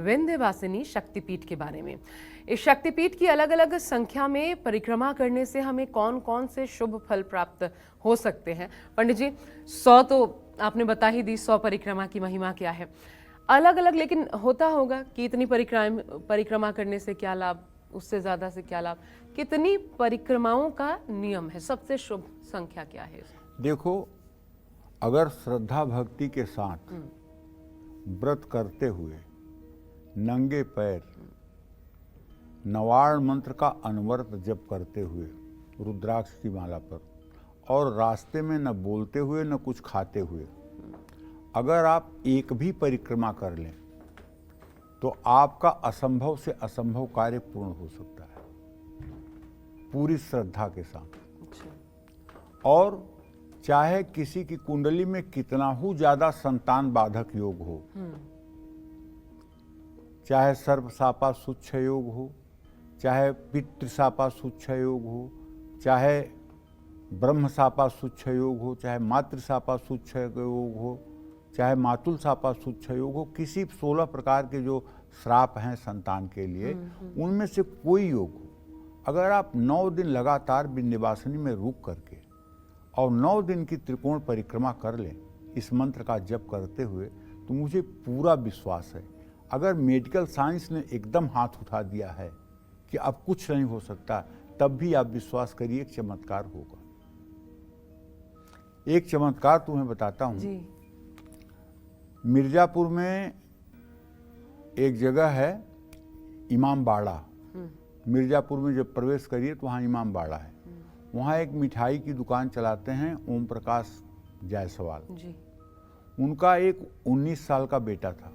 विंध्यवासिनी शक्तिपीठ के बारे में। इस शक्तिपीठ की अलग अलग संख्या में परिक्रमा करने से हमें कौन कौन से शुभ फल प्राप्त हो सकते हैं? पंडित जी, 100 तो आपने बता ही दी, 100 परिक्रमा की महिमा क्या है। अलग अलग लेकिन होता होगा कि इतनी परिक्रमा करने से क्या लाभ, उससे ज्यादा से क्या लाभ, कितनी परिक्रमाओं का नियम है, सबसे शुभ संख्या क्या है? देखो, अगर श्रद्धा भक्ति के साथ व्रत करते हुए नंगे पैर नवार्ण मंत्र का अनवरत जप करते हुए रुद्राक्ष की माला पर और रास्ते में न बोलते हुए न कुछ खाते हुए अगर आप एक भी परिक्रमा कर लें तो आपका असंभव से असंभव कार्य पूर्ण हो सकता है, पूरी श्रद्धा के साथ। और चाहे किसी की कुंडली में कितना ही ज्यादा संतान बाधक योग हो, चाहे सर्पशापा सुच्छ योग हो, चाहे पितृशापा सुच्छ योग हो, चाहे ब्रह्मशापा सुच्छ योग हो, चाहे मातृशापा सुच्छ योग हो, चाहे मातुल शापा सुच्छ योग हो, किसी 16 प्रकार के जो श्राप हैं संतान के लिए, उनमें से कोई योग हो, अगर आप 9 दिन लगातार विंध्यवासिनी में रुक करके और 9 दिन की त्रिकोण परिक्रमा कर लें इस मंत्र का जप करते हुए, तो मुझे पूरा विश्वास है, अगर मेडिकल साइंस ने एकदम हाथ उठा दिया है कि अब कुछ नहीं हो सकता, तब भी आप विश्वास करिए एक चमत्कार होगा। एक चमत्कार तुम्हें बताता हूं। मिर्जापुर में एक जगह है इमाम बाड़ा। मिर्जापुर में जब प्रवेश करिए तो वहाँ इमाम बाड़ा है। वहाँ एक मिठाई की दुकान चलाते हैं ओम प्रकाश जायसवाल जी। उनका एक 19 साल का बेटा था,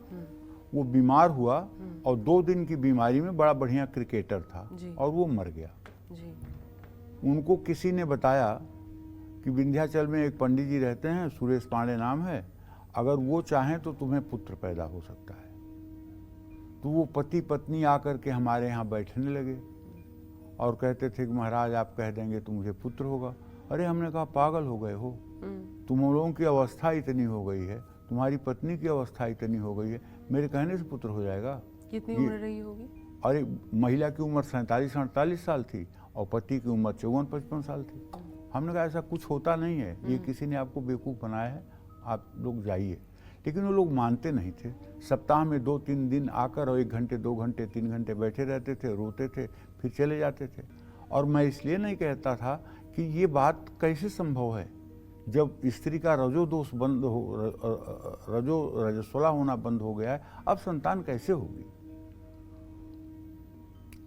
वो बीमार हुआ और 2 दिन की बीमारी में बड़ा बढ़िया क्रिकेटर था और वो मर गया जी। उनको किसी ने बताया कि विंध्याचल में एक पंडित जी रहते हैं, सुरेश पांडे नाम है, अगर वो चाहें तो तुम्हें पुत्र पैदा हो सकता है। तो वो पति पत्नी आकर के हमारे यहाँ बैठने लगे और कहते थे कि महाराज आप कह देंगे तो मुझे पुत्र होगा। अरे हमने कहा पागल हो गए हो, तुम लोगों की अवस्था इतनी हो गई है, तुम्हारी पत्नी की अवस्था इतनी हो गई है, मेरे कहने से पुत्र हो जाएगा। कितनी उम्र रही होगी? अरे महिला की उम्र 47-48 साल थी और पति की उम्र 54-55 साल थी। हमने कहा ऐसा कुछ होता नहीं है, ये किसी ने आपको बेवकूफ़ बनाया है, आप लोग जाइए। लेकिन वो लोग मानते नहीं थे। सप्ताह में 2-3 दिन आकर और 1 घंटे 2 घंटे 3 घंटे बैठे रहते थे, रोते थे, फिर चले जाते थे। और मैं इसलिए नहीं कहता था कि ये बात कैसे संभव है, जब स्त्री का रजोदोष बंद हो, रजस्वला होना बंद हो गया है, अब संतान कैसे होगी।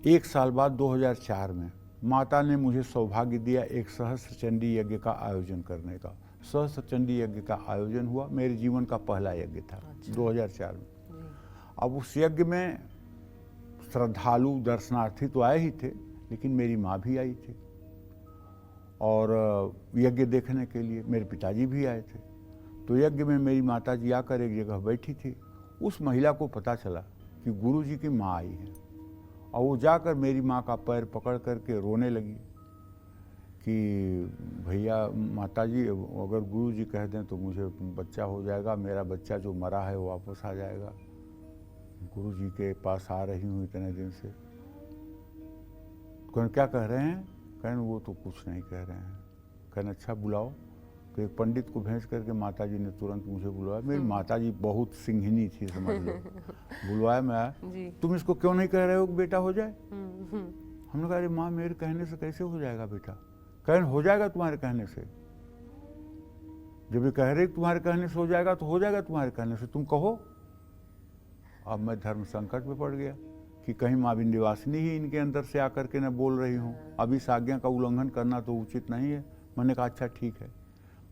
1 साल बाद 2004 में माता ने मुझे सौभाग्य दिया एक सहस्त्र चंडी यज्ञ का आयोजन करने का। सहस्त्र चंडी यज्ञ का आयोजन हुआ, मेरे जीवन का पहला यज्ञ था। 2004 में। अब उस यज्ञ में श्रद्धालु दर्शनार्थी तो आए ही थे, लेकिन मेरी माँ भी आई थी और यज्ञ देखने के लिए मेरे पिताजी भी आए थे। तो यज्ञ में मेरी माता जी आकर एक जगह बैठी थी। उस महिला को पता चला कि गुरु जी की माँ आई है और वो जाकर मेरी माँ का पैर पकड़ करके रोने लगी कि भैया माता जी, अगर गुरु जी कह दें तो मुझे बच्चा हो जाएगा, मेरा बच्चा जो मरा है वो वापस आ जाएगा। गुरु जी के पास आ रही हूँ इतने दिन से। कौन क्या कह रहे हैं? कहने वो तो कुछ नहीं कह रहे हैं। कहने अच्छा बुलाओ। तो एक पंडित को भेज करके माता जी ने तुरंत मुझे बुलवाया। मेरी माता जी बहुत सिंघनी थी, समझ लो। बुलवाया, मैं आया। तुम इसको क्यों नहीं कह रहे हो कि बेटा हो जाए? हमने कहा अरे माँ मेरे कहने से कैसे हो जाएगा बेटा? कहने हो जाएगा तुम्हारे कहने से। जब ये कह रहे तुम्हारे कहने से हो जाएगा तो हो जाएगा तुम्हारे कहने से, तुम कहो। अब मैं धर्म संकट में पड़ गया कि कहीं माँ विंध्यवासिनी ही इनके अंदर से आकर के न बोल रही हूँ। अब इस आज्ञा का उल्लंघन करना तो उचित नहीं है। मैंने कहा अच्छा ठीक है।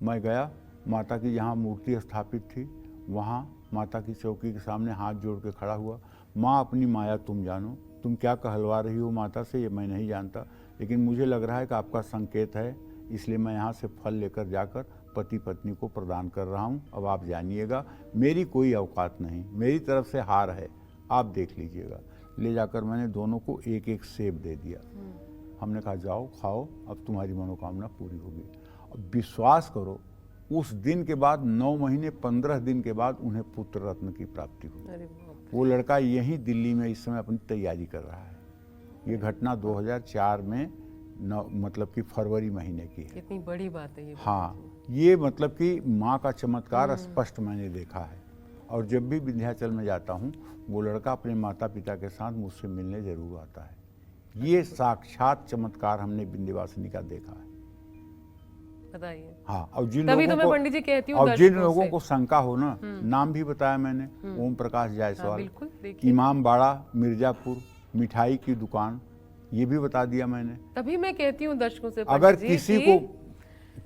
मैं गया, माता की जहाँ मूर्ति स्थापित थी वहाँ माता की चौकी के सामने हाथ जोड़ के खड़ा हुआ। माँ अपनी माया तुम जानो, तुम क्या कहलवा रही हो माता से ये मैं नहीं जानता, लेकिन मुझे लग रहा है कि आपका संकेत है, इसलिए मैं यहाँ से फल लेकर जाकर पति पत्नी को प्रदान कर रहा हूँ। अब आप जानिएगा, मेरी कोई औकात नहीं, मेरी तरफ से हार है, आप देख लीजिएगा। ले जाकर मैंने दोनों को एक एक सेब दे दिया। हमने कहा जाओ खाओ, अब तुम्हारी मनोकामना पूरी होगी। अब विश्वास करो, उस दिन के बाद 9 महीने 15 दिन के बाद उन्हें पुत्र रत्न की प्राप्ति हुई। वो लड़का यहीं दिल्ली में इस समय अपनी तैयारी कर रहा है। ये घटना 2004 में मतलब कि फरवरी महीने की है। कितनी बड़ी बात है ये। हाँ, ये मतलब कि माँ का चमत्कार स्पष्ट मैंने देखा है। और जब भी विंध्याचल में जाता हूँ, वो लड़का अपने माता पिता के साथ मुझसे मिलने जरूर आता है। ये साक्षात चमत्कार हमने विंध्यवासिनी का देखा है। बताइए। हाँ, और जिन तभी लोगों तो मैं को पंडित जी कहती हूँ और जिन दर्शकों लोगों से। को शंका हो ना, नाम भी बताया मैंने, ओम प्रकाश हाँ, जायसवाल, बिल्कुल देखिए। इमाम बाड़ा, मिर्जापुर, मिठाई की दुकान, ये भी बता दिया मैंने। तभी मैं कहती हूँ दर्शकों से अगर पंडित जी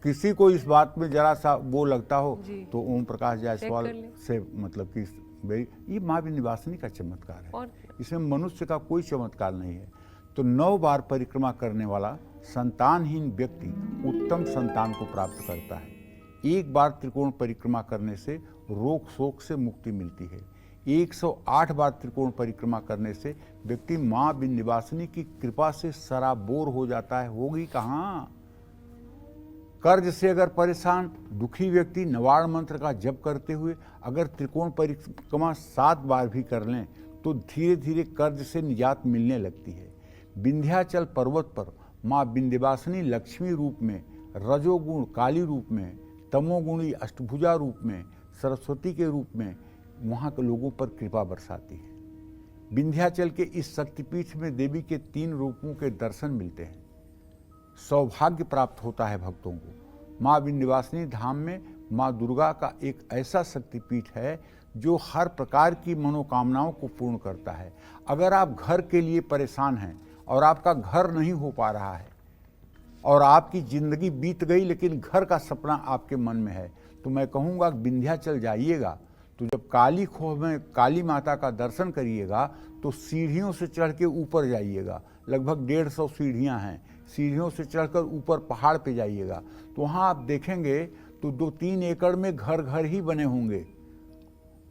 किसी को इस बात में जरा सा वो लगता हो जी। तो ओम प्रकाश जायसवाल कर लें। से मतलब कि ये माँ विंध्यवासिनी का चमत्कार है। और इसमें मनुष्य का कोई चमत्कार नहीं है। तो 9 बार परिक्रमा करने वाला संतानहीन व्यक्ति उत्तम संतान को प्राप्त करता है। 1 बार त्रिकोण परिक्रमा करने से रोग शोक से मुक्ति मिलती है। 108 बार त्रिकोण परिक्रमा करने से व्यक्ति माँ विंध्यवासिनी की कृपा से सराबोर हो जाता है। होगी कहाँ? कर्ज से अगर परेशान दुखी व्यक्ति नवाड़ मंत्र का जप करते हुए अगर त्रिकोण परिक्रमा 7 बार भी कर लें तो धीरे धीरे कर्ज से निजात मिलने लगती है। विंध्याचल पर्वत पर माँ विंध्यवासिनी लक्ष्मी रूप में, रजोगुण काली रूप में, तमोगुणी अष्टभुजा रूप में, सरस्वती के रूप में वहाँ के लोगों पर कृपा बरसाती है। विंध्याचल के इस शक्तिपीठ में देवी के 3 रूपों के दर्शन मिलते हैं। सौभाग्य प्राप्त होता है भक्तों को। माँ विंध्यवासिनी धाम में माँ दुर्गा का एक ऐसा शक्तिपीठ है जो हर प्रकार की मनोकामनाओं को पूर्ण करता है। अगर आप घर के लिए परेशान हैं और आपका घर नहीं हो पा रहा है और आपकी जिंदगी बीत गई लेकिन घर का सपना आपके मन में है, तो मैं कहूँगा विंध्याचल जाइएगा। तो जब काली खोह में काली माता का दर्शन करिएगा तो सीढ़ियों से चढ़ के ऊपर जाइएगा। लगभग 150 सीढ़ियाँ हैं। सीढ़ियों से चढ़कर ऊपर पहाड़ पे जाइएगा तो वहाँ आप देखेंगे तो 2-3 एकड़ में घर घर ही बने होंगे,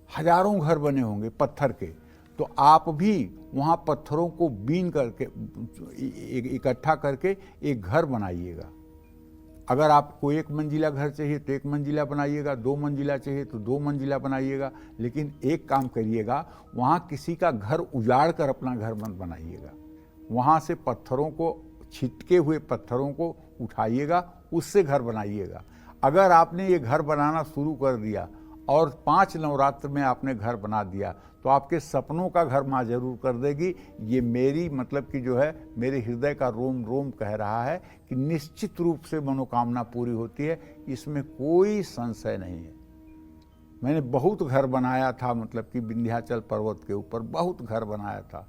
हजारों घर बने होंगे पत्थर के। तो आप भी वहाँ पत्थरों को बीन करके इकट्ठा करके एक घर बनाइएगा। अगर आपको 1 मंजिला घर चाहिए तो 1 मंजिला बनाइएगा, 2 मंजिला चाहिए तो 2 मंजिला बनाइएगा। लेकिन एक काम करिएगा, वहाँ किसी का घर उजाड़ कर अपना घर मत बनाइएगा। वहाँ से पत्थरों को, छिटके हुए पत्थरों को उठाइएगा, उससे घर बनाइएगा। अगर आपने ये घर बनाना शुरू कर दिया और 5 नवरात्र में आपने घर बना दिया तो आपके सपनों का घर माँ जरूर कर देगी। ये मेरी मतलब कि जो है मेरे हृदय का रोम रोम कह रहा है कि निश्चित रूप से मनोकामना पूरी होती है, इसमें कोई संशय नहीं है। मैंने बहुत घर बनाया था, मतलब कि विंध्याचल पर्वत के ऊपर बहुत घर बनाया था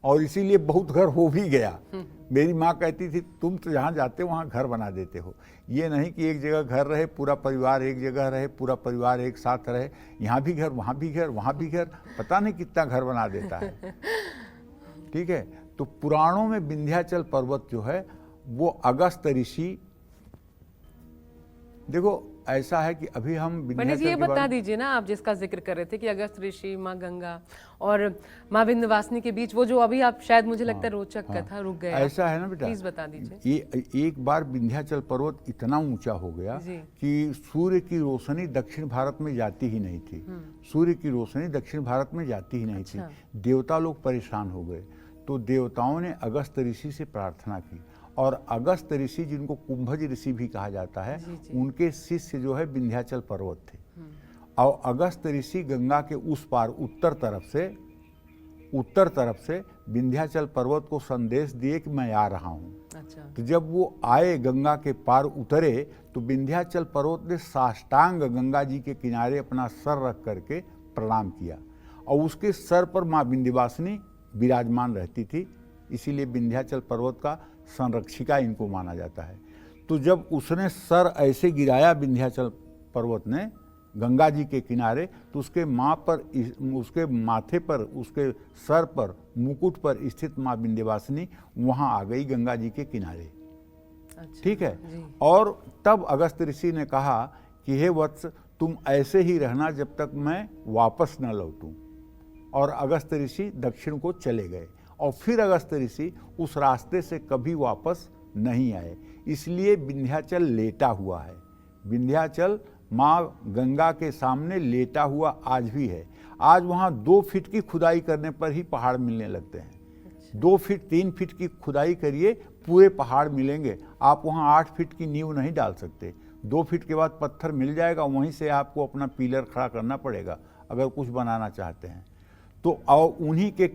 और इसीलिए बहुत घर हो भी गया। मेरी माँ कहती थी तुम तो जहाँ जाते हो वहाँ घर बना देते हो। ये नहीं कि एक जगह घर रहे, पूरा परिवार एक जगह रहे, पूरा परिवार एक साथ रहे, यहाँ भी घर, वहाँ भी घर, वहाँ भी घर, पता नहीं कितना घर बना देता है। ठीक है, तो पुराणों में विंध्याचल पर्वत जो है वो अगस्त ऋषि, देखो ऐसा है कि अभी हम पंडित जी ये बता दीजिए ना, आप जिसका जिक्र कर रहे थे कि अगस्त ऋषि, माँ गंगा और माँ विंध्यवासिनी के बीच वो जो अभी आप शायद मुझे लगता है रोचक कथा रुक गया, ऐसा है ना बेटा, प्लीज बता दीजिए। ये एक बार विंध्याचल पर्वत इतना ऊंचा हो गया कि सूर्य की रोशनी दक्षिण भारत में जाती ही नहीं थी। सूर्य की रोशनी दक्षिण भारत में जाती ही नहीं थी। देवता लोग परेशान हो गए तो देवताओं ने अगस्त ऋषि से प्रार्थना की और अगस्त ऋषि, जिनको कुंभज ऋषि भी कहा जाता है, उनके शिष्य जो है विंध्याचल पर्वत थे। और अगस्त ऋषि गंगा के उस पार उत्तर तरफ से विंध्याचल पर्वत को संदेश दिए कि मैं आ रहा हूँ। अच्छा। तो जब वो आए, गंगा के पार उतरे, तो विंध्याचल पर्वत ने साष्टांग गंगा जी के किनारे अपना सर रख करके प्रणाम किया और उसके सर पर माँ विंध्यवासिनी विराजमान रहती थी, इसीलिए विंध्याचल पर्वत का संरक्षिका इनको माना जाता है। तो जब उसने सर ऐसे गिराया विंध्याचल पर्वत ने गंगा जी के किनारे, तो उसके उसके माथे पर, उसके सर पर, मुकुट पर स्थित माँ विंध्यवासिनी वहाँ आ गई गंगा जी के किनारे। अच्छा, ठीक है। और तब अगस्त ऋषि ने कहा कि हे वत्स, तुम ऐसे ही रहना जब तक मैं वापस न लौटूं। और अगस्त ऋषि दक्षिण को चले गए और फिर अगस्त ऋषि उस रास्ते से कभी वापस नहीं आए। इसलिए विंध्याचल लेटा हुआ है। विंध्याचल माँ गंगा के सामने लेटा हुआ आज भी है। आज वहाँ 2 फीट की खुदाई करने पर ही पहाड़ मिलने लगते हैं। 2 फीट 3 फीट की खुदाई करिए, पूरे पहाड़ मिलेंगे। आप वहाँ 8 फीट की नींव नहीं डाल सकते। 2 फीट के बाद पत्थर मिल जाएगा, वहीं से आपको अपना पिलर खड़ा करना पड़ेगा अगर कुछ बनाना चाहते हैं तो। और उन्हीं के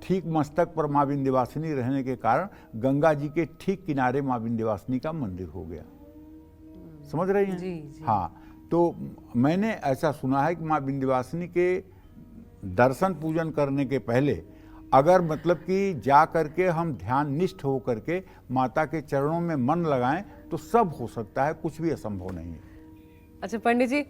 ठीक मस्तक पर माँ विंध्यवासिनी रहने के कारण गंगा जी के ठीक किनारे माँ विंध्यवासिनी का मंदिर हो गया। समझ रही हैं? जी। हाँ, तो मैंने ऐसा सुना है कि माँ विंध्यवासिनी के दर्शन पूजन करने के पहले अगर मतलब कि जा करके हम ध्यान निष्ठ हो करके माता के चरणों में मन लगाएं तो सब हो सकता है, कुछ भी असंभव नहीं है। अच्छा पंडित जी,